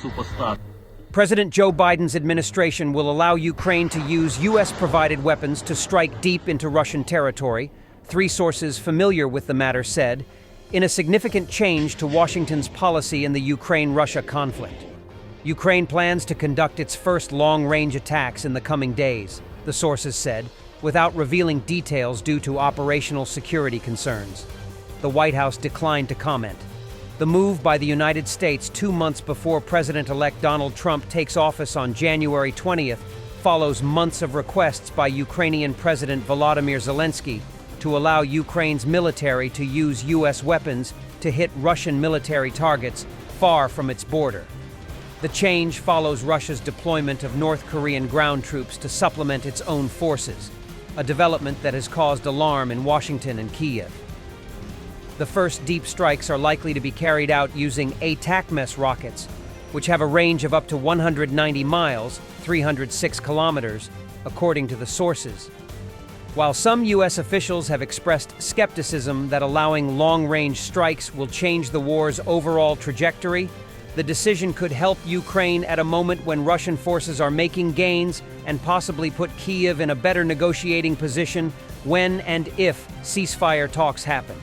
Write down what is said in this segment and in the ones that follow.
superstar. President Joe Biden's administration will allow Ukraine to use U.S.-provided weapons to strike deep into Russian territory, three sources familiar with the matter said, in a significant change to Washington's policy in the Ukraine-Russia conflict. Ukraine plans to conduct its first long-range attacks in the coming days, the sources said, without revealing details due to operational security concerns. The White House declined to comment. The move by the United States 2 months before President-elect Donald Trump takes office on January 20th follows months of requests by Ukrainian President Volodymyr Zelensky to allow Ukraine's military to use U.S. weapons to hit Russian military targets far from its border. The change follows Russia's deployment of North Korean ground troops to supplement its own forces, a development that has caused alarm in Washington and Kyiv. The first deep strikes are likely to be carried out using ATACMS rockets, which have a range of up to 190 miles, 306 kilometers, according to the sources. While some U.S. officials have expressed skepticism that allowing long-range strikes will change the war's overall trajectory, the decision could help Ukraine at a moment when Russian forces are making gains and possibly put Kyiv in a better negotiating position when and if ceasefire talks happen.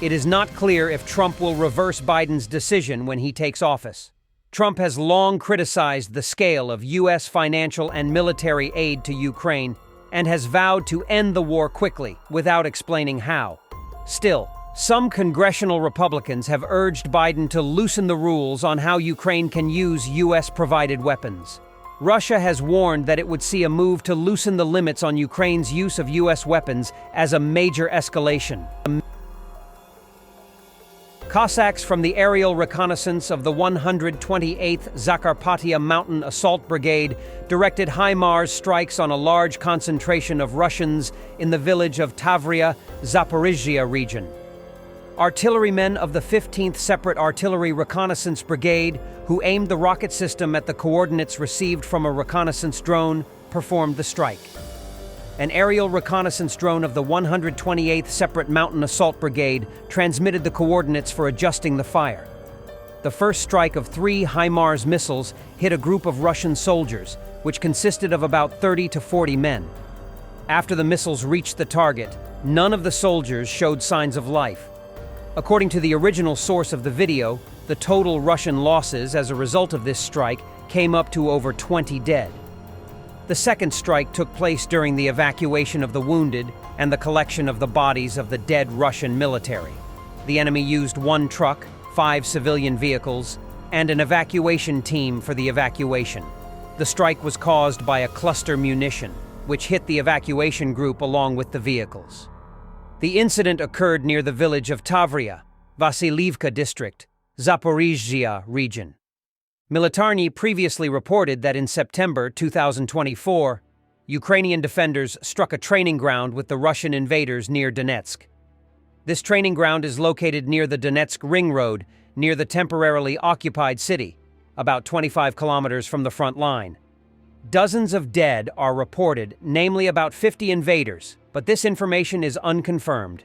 It is not clear if Trump will reverse Biden's decision when he takes office. Trump has long criticized the scale of U.S. financial and military aid to Ukraine and has vowed to end the war quickly, without explaining how. Still, some congressional Republicans have urged Biden to loosen the rules on how Ukraine can use U.S.-provided weapons. Russia has warned that it would see a move to loosen the limits on Ukraine's use of U.S. weapons as a major escalation. Cossacks from the aerial reconnaissance of the 128th Zakarpattia Mountain Assault Brigade directed HIMARS strikes on a large concentration of Russians in the village of Tavria, Zaporizhzhia region. Artillerymen of the 15th Separate Artillery Reconnaissance Brigade, who aimed the rocket system at the coordinates received from a reconnaissance drone, performed the strike. An aerial reconnaissance drone of the 128th Separate Mountain Assault Brigade transmitted the coordinates for adjusting the fire. The first strike of 3 HIMARS missiles hit a group of Russian soldiers, which consisted of about 30 to 40 men. After the missiles reached the target, none of the soldiers showed signs of life. According to the original source of the video, the total Russian losses as a result of this strike came up to over 20 dead. The second strike took place during the evacuation of the wounded and the collection of the bodies of the dead Russian military. The enemy used 1 truck, 5 civilian vehicles, and an evacuation team for the evacuation. The strike was caused by a cluster munition, which hit the evacuation group along with the vehicles. The incident occurred near the village of Tavria, Vasilivka district, Zaporizhzhia region. Militarny previously reported that in September 2024, Ukrainian defenders struck a training ground with the Russian invaders near Donetsk. This training ground is located near the Donetsk Ring Road, near the temporarily occupied city, about 25 kilometers from the front line. Dozens of dead are reported, namely about 50 invaders, but this information is unconfirmed.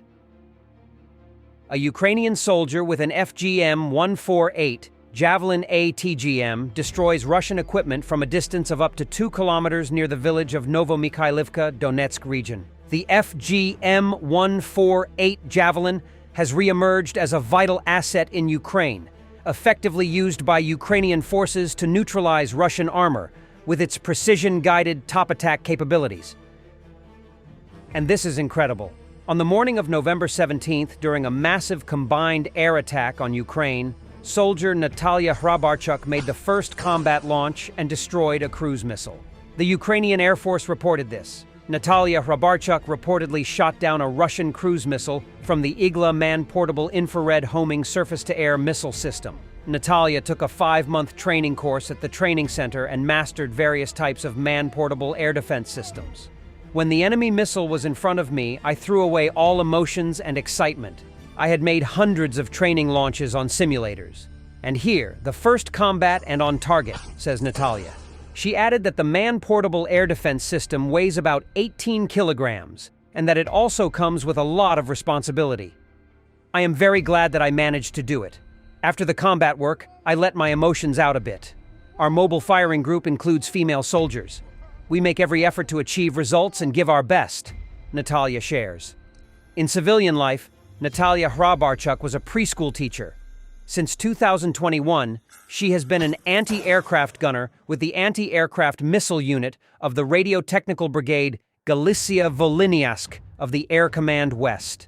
A Ukrainian soldier with an FGM-148 Javelin ATGM destroys Russian equipment from a distance of up to 2 kilometers near the village of Novomikhailivka, Donetsk region. The FGM-148 Javelin has re-emerged as a vital asset in Ukraine, effectively used by Ukrainian forces to neutralize Russian armor with its precision-guided top attack capabilities. And this is incredible. On the morning of November 17th, during a massive combined air attack on Ukraine, soldier Natalia Hrabarchuk made the first combat launch and destroyed a cruise missile. The Ukrainian Air Force reported this. Natalia Hrabarchuk reportedly shot down a Russian cruise missile from the Igla man-portable infrared homing surface-to-air missile system. Natalia took a 5-month training course at the training center and mastered various types of man-portable air defense systems. When the enemy missile was in front of me, I threw away all emotions and excitement. I had made hundreds of training launches on simulators. And here, the first combat and on target, says Natalia. She added that the man-portable air defense system weighs about 18 kilograms, and that it also comes with a lot of responsibility. I am very glad that I managed to do it. After the combat work, I let my emotions out a bit. Our mobile firing group includes female soldiers. We make every effort to achieve results and give our best, Natalia shares. In civilian life, Natalia Hrabarchuk was a preschool teacher. Since 2021, she has been an anti-aircraft gunner with the anti-aircraft missile unit of the Radio Technical Brigade Galicia Volhyniask of the Air Command West.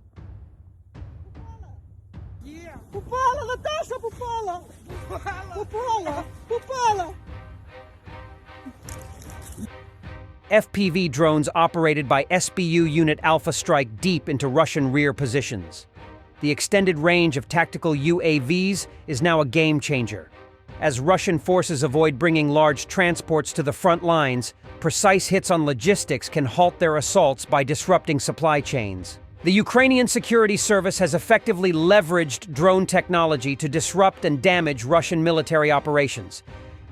Попала, Наташа, попала! Попала! Попала! FPV drones operated by SBU Unit Alpha strike deep into Russian rear positions. The extended range of tactical UAVs is now a game changer. As Russian forces avoid bringing large transports to the front lines, precise hits on logistics can halt their assaults by disrupting supply chains. The Ukrainian Security Service has effectively leveraged drone technology to disrupt and damage Russian military operations.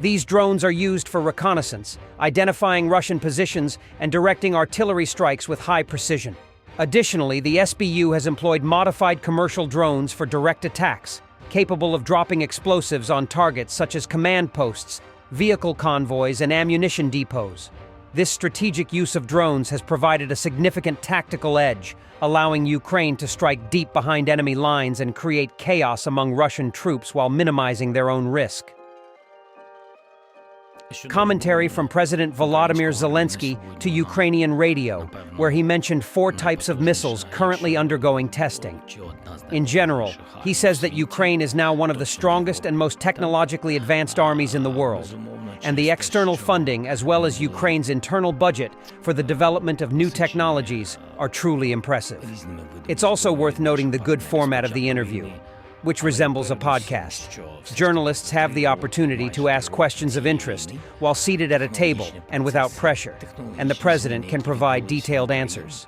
These drones are used for reconnaissance, identifying Russian positions and directing artillery strikes with high precision. Additionally, the SBU has employed modified commercial drones for direct attacks, capable of dropping explosives on targets such as command posts, vehicle convoys, and ammunition depots. This strategic use of drones has provided a significant tactical edge, allowing Ukraine to strike deep behind enemy lines and create chaos among Russian troops while minimizing their own risk. Commentary from President Volodymyr Zelensky to Ukrainian radio, where he mentioned 4 types of missiles currently undergoing testing. In general, he says that Ukraine is now one of the strongest and most technologically advanced armies in the world, and the external funding as well as Ukraine's internal budget for the development of new technologies are truly impressive. It's also worth noting the good format of the interview, which resembles a podcast. Journalists have the opportunity to ask questions of interest while seated at a table and without pressure, and the president can provide detailed answers.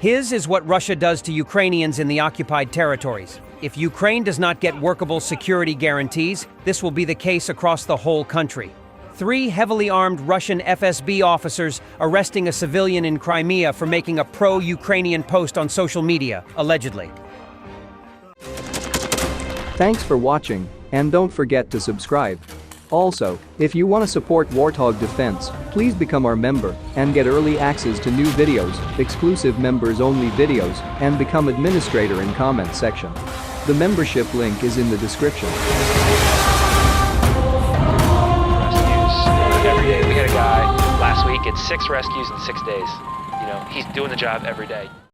His is what Russia does to Ukrainians in the occupied territories. If Ukraine does not get workable security guarantees, this will be the case across the whole country. 3 heavily armed Russian FSB officers arresting a civilian in Crimea for making a pro-Ukrainian post on social media, allegedly. Thanks for watching, and don't forget to subscribe. Also, if you want to support Warthog Defense, please become our member and get early access to new videos, exclusive members-only videos, and become administrator in comment section. The membership link is in the description. Every day. We had a guy last week, it's 6 rescues in 6 days. You know, he's doing the job every day.